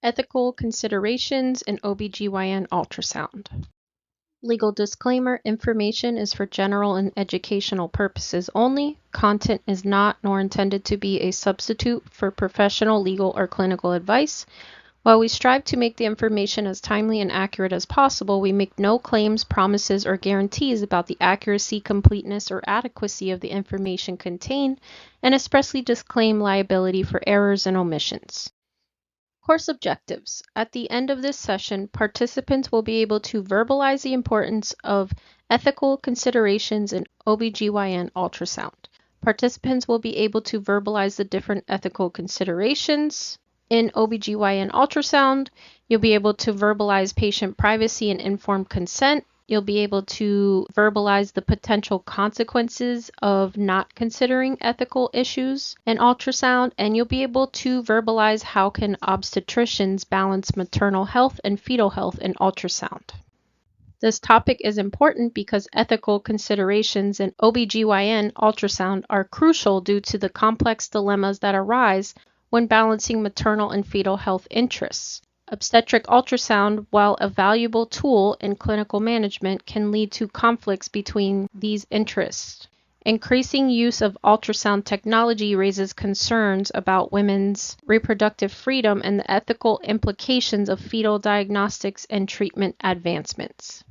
Ethical considerations in OB-GYN ultrasound. Legal disclaimer: information is for general and educational purposes only. Content is not nor intended to be a substitute for professional, legal, or clinical advice. While we strive to make the information as timely and accurate as possible, we make no claims, promises, or guarantees about the accuracy, completeness, or adequacy of the information contained, and expressly disclaim liability for errors and omissions. Course objectives. At the end of this session, participants will be able to verbalize the importance of ethical considerations in OB-GYN ultrasound. Participants will be able to verbalize the different ethical considerations. In OB-GYN ultrasound, you'll be able to verbalize patient privacy and informed consent. You'll be able to verbalize the potential consequences of not considering ethical issues in ultrasound, and you'll be able to verbalize how can obstetricians balance maternal health and fetal health in ultrasound. This topic is important because ethical considerations in OB-GYN ultrasound are crucial due to the complex dilemmas that arise when balancing maternal and fetal health interests. Obstetric ultrasound, while a valuable tool in clinical management, can lead to conflicts between these interests. Increasing use of ultrasound technology raises concerns about women's reproductive freedom and the ethical implications of fetal diagnostics and treatment advancements.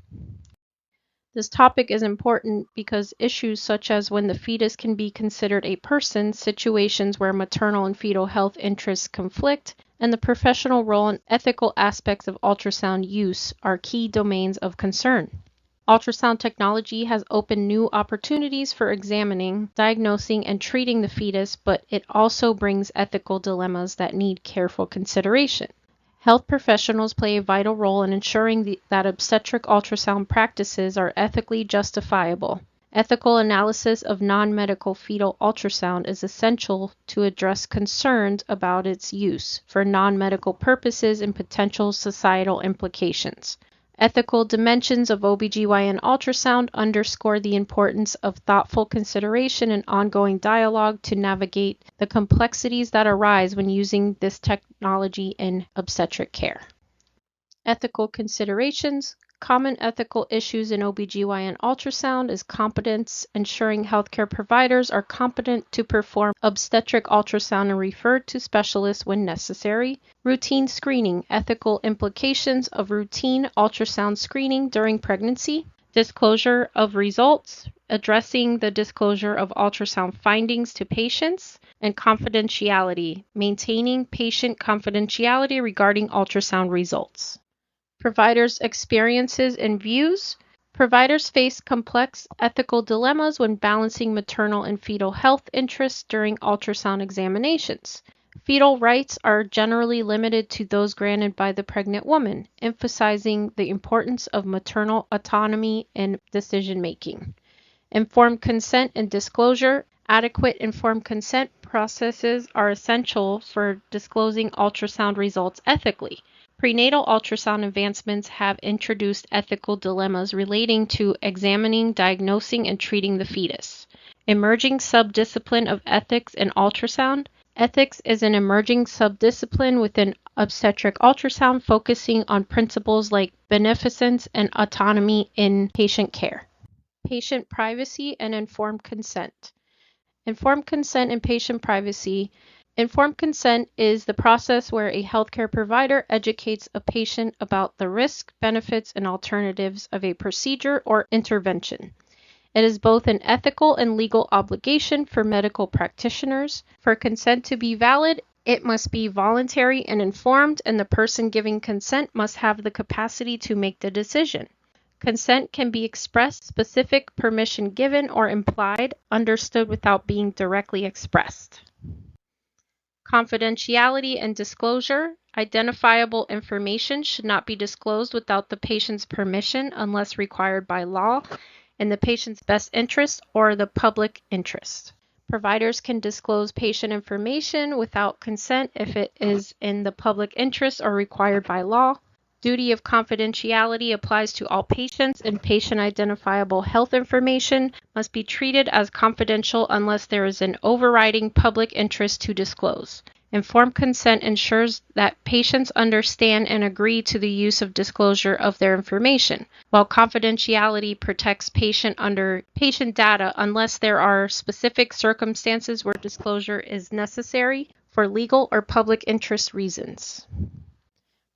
This topic is important because issues such as when the fetus can be considered a person, situations where maternal and fetal health interests conflict, and the professional role and ethical aspects of ultrasound use are key domains of concern. Ultrasound technology has opened new opportunities for examining, diagnosing, and treating the fetus, but it also brings ethical dilemmas that need careful consideration. Health professionals play a vital role in ensuring that obstetric ultrasound practices are ethically justifiable. Ethical analysis of non-medical fetal ultrasound is essential to address concerns about its use for non-medical purposes and potential societal implications. Ethical dimensions of OB-GYN ultrasound underscore the importance of thoughtful consideration and ongoing dialogue to navigate the complexities that arise when using this technology in obstetric care. Ethical considerations. Common ethical issues in OB-GYN ultrasound is competence, ensuring healthcare providers are competent to perform obstetric ultrasound and refer to specialists when necessary. Routine screening, ethical implications of routine ultrasound screening during pregnancy. Disclosure of results, addressing the disclosure of ultrasound findings to patients. And confidentiality, maintaining patient confidentiality regarding ultrasound results. Providers' experiences and views. Providers face complex ethical dilemmas when balancing maternal and fetal health interests during ultrasound examinations. Fetal rights are generally limited to those granted by the pregnant woman, emphasizing the importance of maternal autonomy in decision-making. Informed consent and disclosure. Adequate informed consent processes are essential for disclosing ultrasound results ethically. Prenatal ultrasound advancements have introduced ethical dilemmas relating to examining, diagnosing, and treating the fetus. Emerging subdiscipline of ethics in ultrasound. Ethics is an emerging subdiscipline within obstetric ultrasound focusing on principles like beneficence and autonomy in patient care. Patient privacy and informed consent. Informed consent and patient privacy. Informed consent is the process where a healthcare provider educates a patient about the risks, benefits, and alternatives of a procedure or intervention. It is both an ethical and legal obligation for medical practitioners. For consent to be valid, it must be voluntary and informed, and the person giving consent must have the capacity to make the decision. Consent can be expressed, specific permission given, or implied, understood without being directly expressed. Confidentiality and disclosure. Identifiable information should not be disclosed without the patient's permission unless required by law, in the patient's best interest or the public interest. Providers can disclose patient information without consent if it is in the public interest or required by law. Duty of confidentiality applies to all patients, and patient-identifiable health information must be treated as confidential unless there is an overriding public interest to disclose. Informed consent ensures that patients understand and agree to the use of disclosure of their information, while confidentiality protects patient data unless there are specific circumstances where disclosure is necessary for legal or public interest reasons.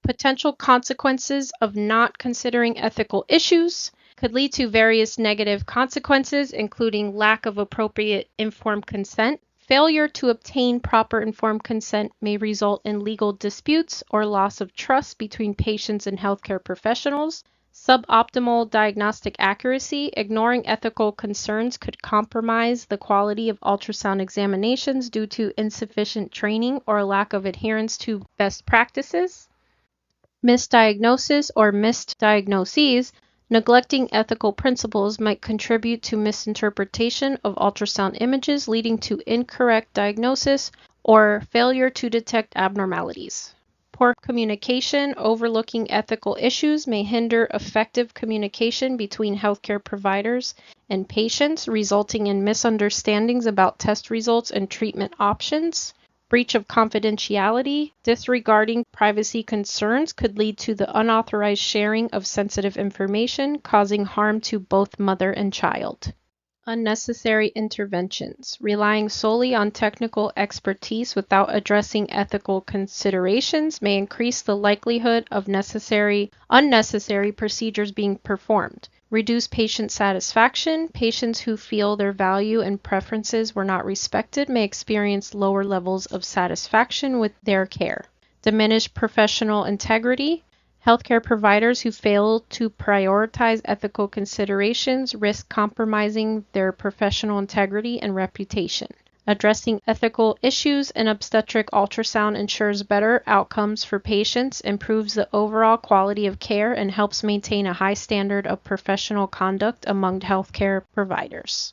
Potential consequences of not considering ethical issues could lead to various negative consequences, including lack of appropriate informed consent. Failure to obtain proper informed consent may result in legal disputes or loss of trust between patients and healthcare professionals. Suboptimal diagnostic accuracy. Ignoring ethical concerns could compromise the quality of ultrasound examinations due to insufficient training or lack of adherence to best practices. Misdiagnosis or missed diagnoses. Neglecting ethical principles might contribute to misinterpretation of ultrasound images, leading to incorrect diagnosis or failure to detect abnormalities. Poor communication. Overlooking ethical issues may hinder effective communication between healthcare providers and patients, resulting in misunderstandings about test results and treatment options. Breach of confidentiality. Disregarding privacy concerns could lead to the unauthorized sharing of sensitive information, causing harm to both mother and child. Unnecessary interventions. Relying solely on technical expertise without addressing ethical considerations may increase the likelihood of unnecessary procedures being performed. Reduce patient satisfaction. Patients who feel their value and preferences were not respected may experience lower levels of satisfaction with their care. Diminish professional integrity. Healthcare providers who fail to prioritize ethical considerations risk compromising their professional integrity and reputation. Addressing ethical issues in obstetric ultrasound ensures better outcomes for patients, improves the overall quality of care, and helps maintain a high standard of professional conduct among healthcare providers.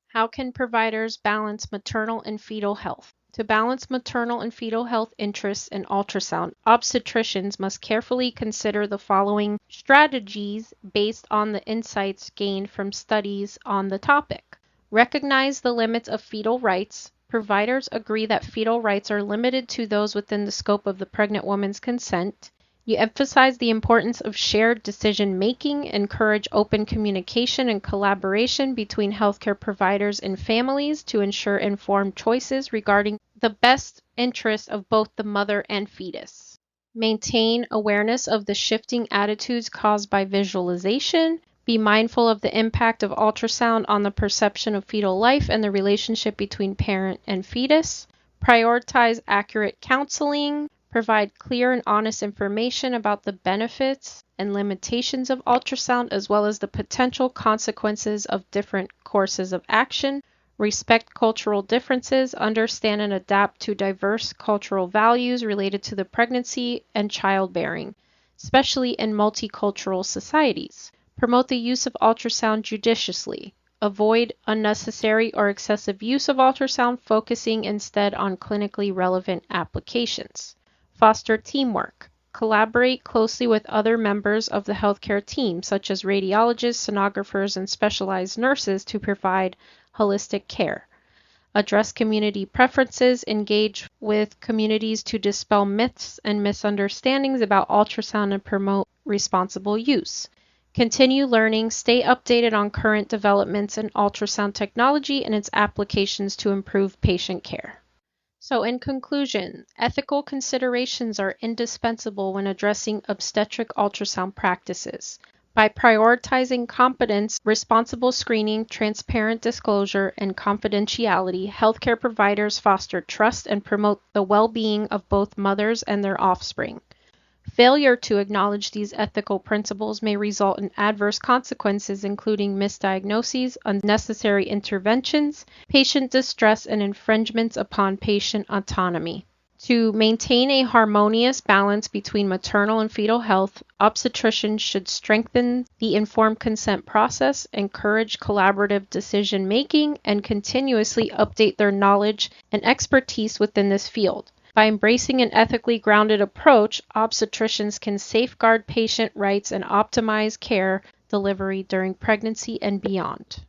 How can providers balance maternal and fetal health? To balance maternal and fetal health interests in ultrasound, obstetricians must carefully consider the following strategies based on the insights gained from studies on the topic. Recognize the limits of fetal rights. Providers agree that fetal rights are limited to those within the scope of the pregnant woman's consent. You emphasize the importance of shared decision-making, encourage open communication and collaboration between healthcare providers and families to ensure informed choices regarding the best interest of both the mother and fetus. Maintain awareness of the shifting attitudes caused by visualization. Be mindful of the impact of ultrasound on the perception of fetal life and the relationship between parent and fetus. Prioritize accurate counseling. Provide clear and honest information about the benefits and limitations of ultrasound, as well as the potential consequences of different courses of action. Respect cultural differences. Understand and adapt to diverse cultural values related to the pregnancy and childbearing, especially in multicultural societies. Promote the use of ultrasound judiciously. Avoid unnecessary or excessive use of ultrasound, focusing instead on clinically relevant applications. Foster teamwork. Collaborate closely with other members of the healthcare team, such as radiologists, sonographers, and specialized nurses to provide holistic care. Address community preferences. Engage with communities to dispel myths and misunderstandings about ultrasound and promote responsible use. Continue learning. Stay updated on current developments in ultrasound technology and its applications to improve patient care. So in conclusion, ethical considerations are indispensable when addressing obstetric ultrasound practices. By prioritizing competence, responsible screening, transparent disclosure, and confidentiality, healthcare providers foster trust and promote the well-being of both mothers and their offspring. Failure to acknowledge these ethical principles may result in adverse consequences, including misdiagnoses, unnecessary interventions, patient distress, and infringements upon patient autonomy. To maintain a harmonious balance between maternal and fetal health, obstetricians should strengthen the informed consent process, encourage collaborative decision-making, and continuously update their knowledge and expertise within this field. By embracing an ethically grounded approach, obstetricians can safeguard patient rights and optimize care delivery during pregnancy and beyond.